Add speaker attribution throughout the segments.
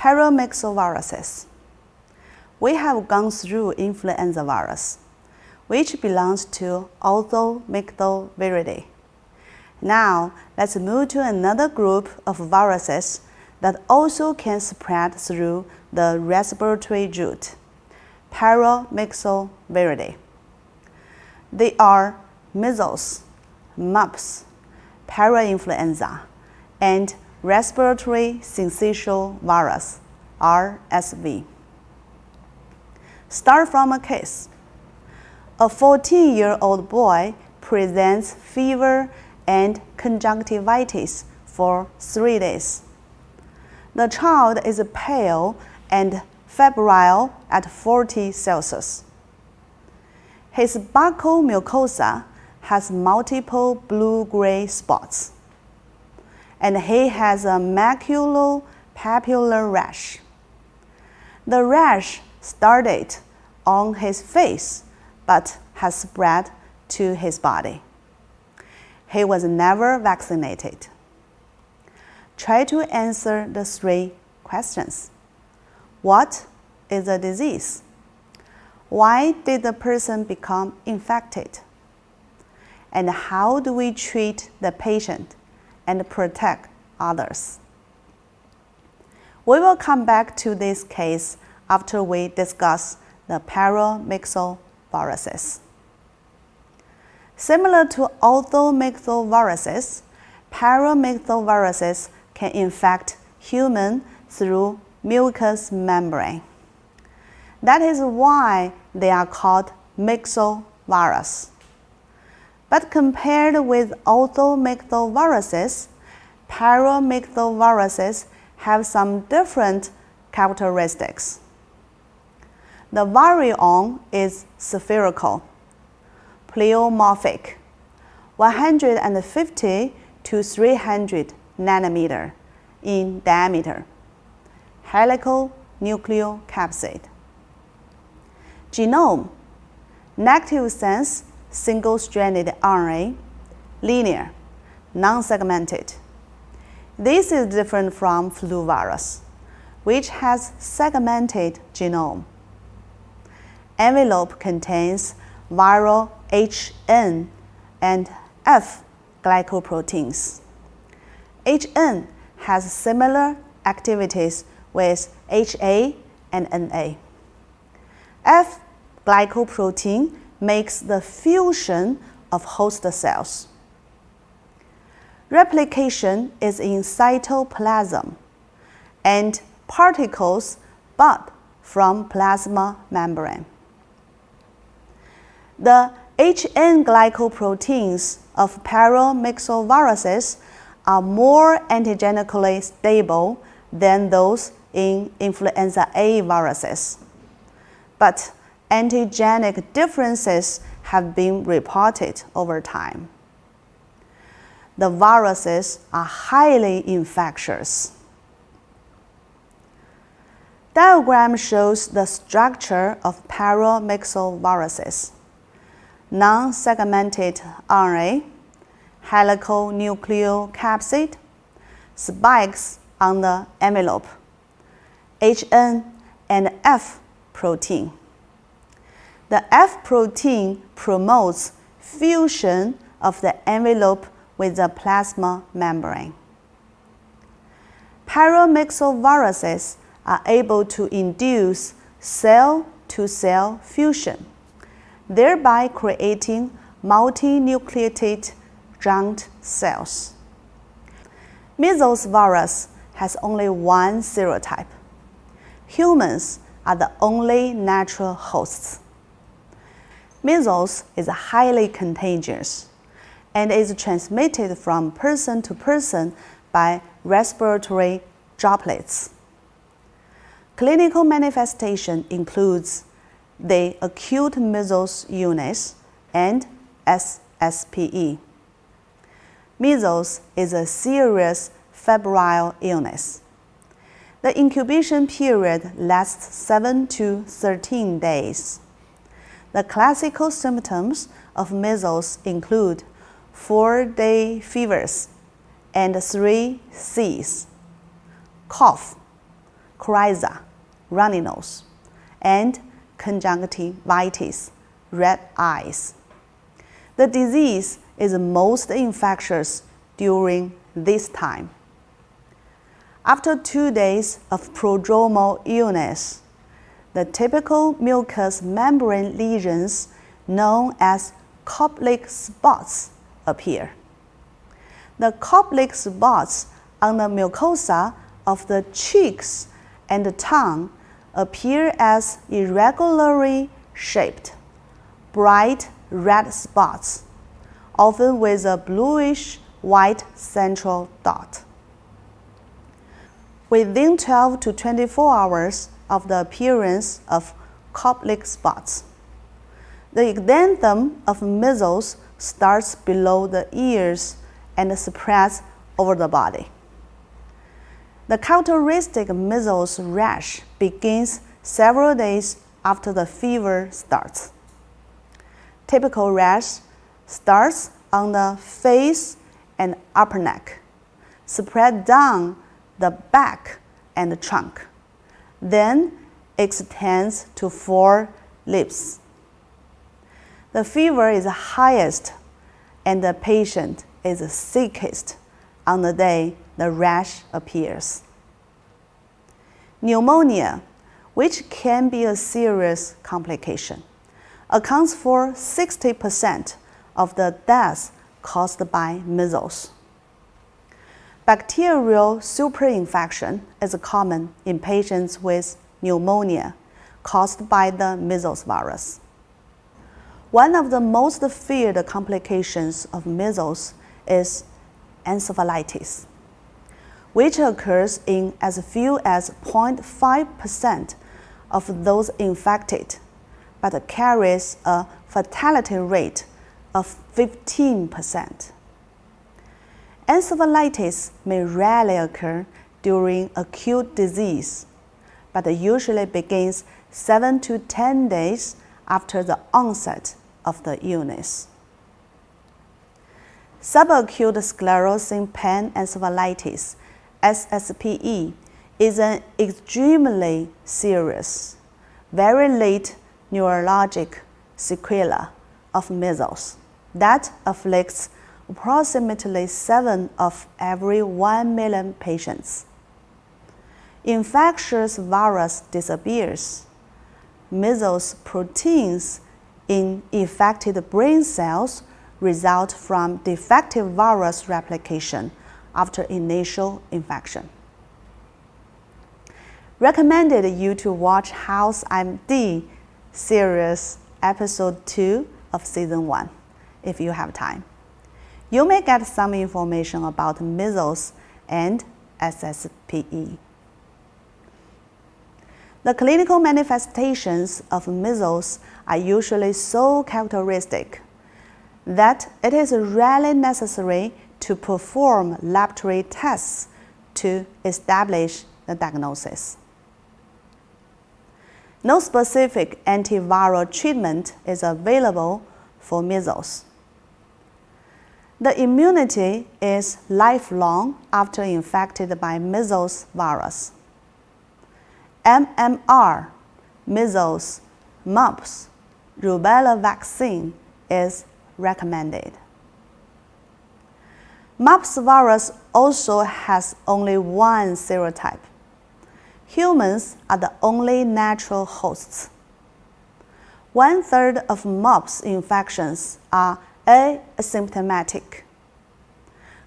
Speaker 1: Paramyxoviruses. We have gone through influenza virus, which belongs to Paramyxovirus. Now, let's move to another group of viruses that also can spread through the respiratory route, Paramyxovirus. They are measles, mumps, parainfluenza, and respiratory syncytial virus, RSV. Start from a case. A 14-year-old boy presents fever and conjunctivitis for 3 days. The child is pale and febrile at 40 Celsius. His buccal mucosa has multiple blue-gray spots, and he has a maculopapular rash. The rash started on his face but has spread to his body. He was never vaccinated. Try to answer the 3 questions. What is the disease? Why did the person become infected? And how do we treat the patient and protect others? We will come back to this case after we discuss the paramyxoviruses. Similar to orthomyxoviruses, paramyxoviruses can infect humans through mucous membrane. That is why they are called myxovirus. But compared with orthomyxoviruses, paramyxoviruses have some different characteristics. The virion is spherical, pleomorphic, 150 to 300 nanometer in diameter, helical nucleocapsid. Genome, negative sense, single-stranded RNA, linear, non-segmented. This is different from flu virus, which has segmented genome. Envelope contains viral HN and F glycoproteins. HN has similar activities with HA and NA. F glycoprotein makes the fusion of host cells. Replication is in cytoplasm, and particles bud from plasma membrane. The HN glycoproteins of paramyxoviruses are more antigenically stable than those in influenza A viruses, but antigenic differences have been reported over time. The viruses are highly infectious. Diagram shows the structure of paramyxoviruses. Non-segmented RNA, helical nucleocapsid, spikes on the envelope, HN and F protein. The F protein promotes fusion of the envelope with the plasma membrane. Paramyxoviruses are able to induce cell-to-cell fusion, thereby creating multinucleated giant cells. Measles virus has only one serotype. Humans are the only natural hosts. Measles is highly contagious and is transmitted from person to person by respiratory droplets. Clinical manifestation includes the acute measles illness and SSPE. Measles is a serious febrile illness. The incubation period lasts 7 to 13 days. The classical symptoms of measles include 4-day fevers and 3 Cs: cough, coryza, runny nose, and conjunctivitis, red eyes. The disease is most infectious during this time. After 2 days of prodromal illness, the typical mucous membrane lesions known as Koplik spots appear. The Koplik spots on the mucosa of the cheeks and the tongue appear as irregularly shaped, bright red spots, often with a bluish-white central dot. Within 12 to 24 hours of the appearance of Koplik spots, the exanthem of measles starts below the ears and spreads over the body. The characteristic measles rash begins several days after the fever starts. Typical rash starts on the face and upper neck, spread down the back and the trunk, then extends to forelips. The fever is highest and the patient is sickest on the day the rash appears. Pneumonia, which can be a serious complication, accounts for 60% of the deaths caused by measles. Bacterial superinfection is common in patients with pneumonia caused by the measles virus. One of the most feared complications of measles is encephalitis, which occurs in as few as 0.5% of those infected, but carries a fatality rate of 15%. Encephalitis may rarely occur during acute disease, but usually begins 7 to 10 days after the onset of the illness. Subacute sclerosing panencephalitis, SSPE, is an extremely serious, very late neurologic sequela of measles that afflicts approximately 7 of every 1 million patients. Infectious virus disappears. Measles proteins in infected brain cells result from defective virus replication after initial infection. Recommended you to watch House MD series episode 2 of season 1 if you have time. You may get some information about measles and SSPE. The clinical manifestations of measles are usually so characteristic that it is rarely necessary to perform laboratory tests to establish the diagnosis. No specific antiviral treatment is available for measles. The immunity is lifelong after infected by measles virus. MMR, measles, mumps, rubella vaccine is recommended. Mumps virus also has only one serotype. Humans are the only natural hosts. 1/3 of mumps infections are asymptomatic.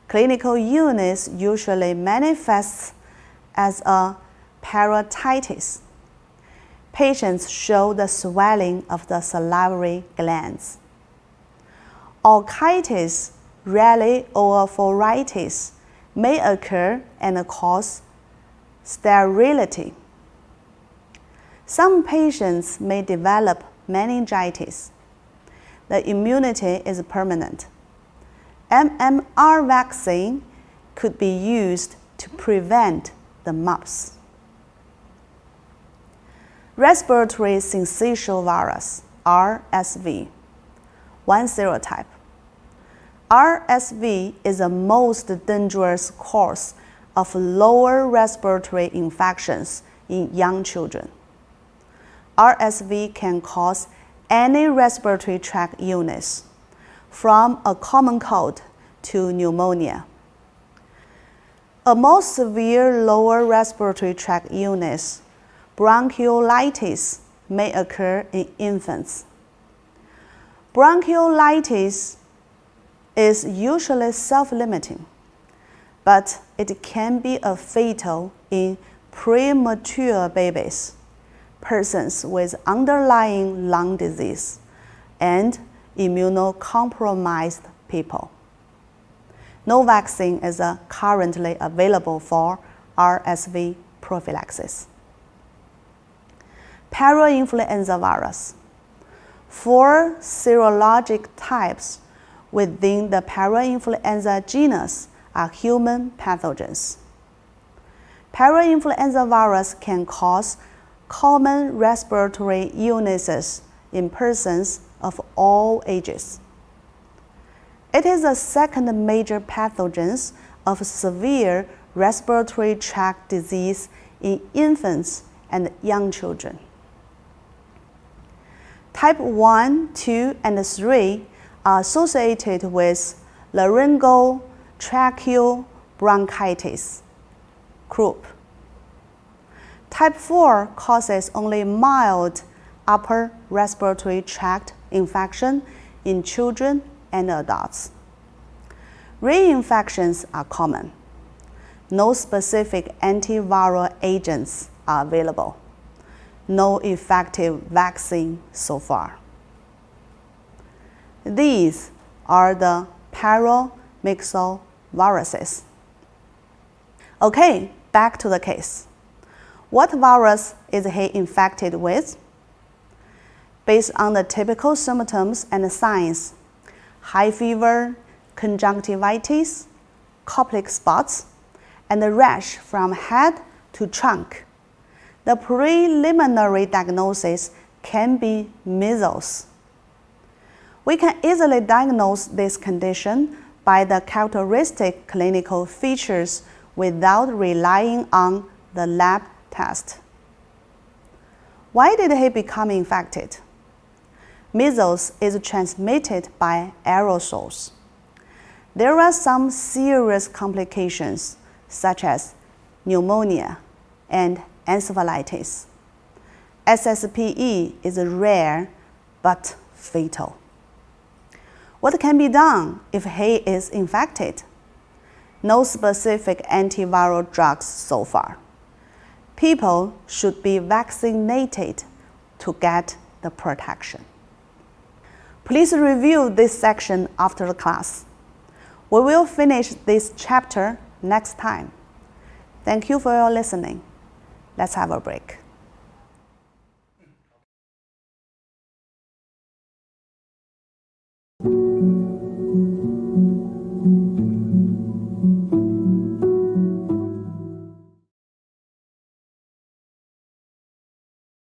Speaker 1: Clinical illness usually manifests as a parotitis. Patients show the swelling of the salivary glands. Orchitis, rarely oophorytis, may occur and cause sterility. Some patients may develop meningitis. The immunity is permanent. MMR vaccine could be used to prevent the mumps. Respiratory syncytial virus, RSV, one serotype. RSV is the most dangerous cause of lower respiratory infections in young children. RSV can cause any respiratory tract illness, from a common cold to pneumonia. A more severe lower respiratory tract illness, bronchiolitis, may occur in infants. Bronchiolitis is usually self-limiting, but it can be fatal in premature babies, persons with underlying lung disease, and immunocompromised people. No vaccine is currently available for RSV prophylaxis. Parainfluenza virus. 4 serologic types within the parainfluenza genus are human pathogens. Parainfluenza virus can cause common respiratory illnesses in persons of all ages. It is the second major pathogen of severe respiratory tract disease in infants and young children. Type 1, 2, and 3 are associated with laryngeal tracheal bronchitis, croup. Type 4 causes only mild upper respiratory tract infection in children and adults. Reinfections are common. No specific antiviral agents are available. No effective vaccine so far. These are the Paramyxoviruses. Okay, back to the case. What virus is he infected with? Based on the typical symptoms and signs, high fever, conjunctivitis, Koplik spots, and a rash from head to trunk, the preliminary diagnosis can be measles. We can easily diagnose this condition by the characteristic clinical features without relying on the lab test. Why did he become infected? Measles is transmitted by aerosols. There are some serious complications, such as pneumonia and encephalitis. SSPE is rare but fatal. What can be done if he is infected? No specific antiviral drugs so far. People should be vaccinated to get the protection. Please review this section after the class. We will finish this chapter next time. Thank you for your listening. Let's have a break.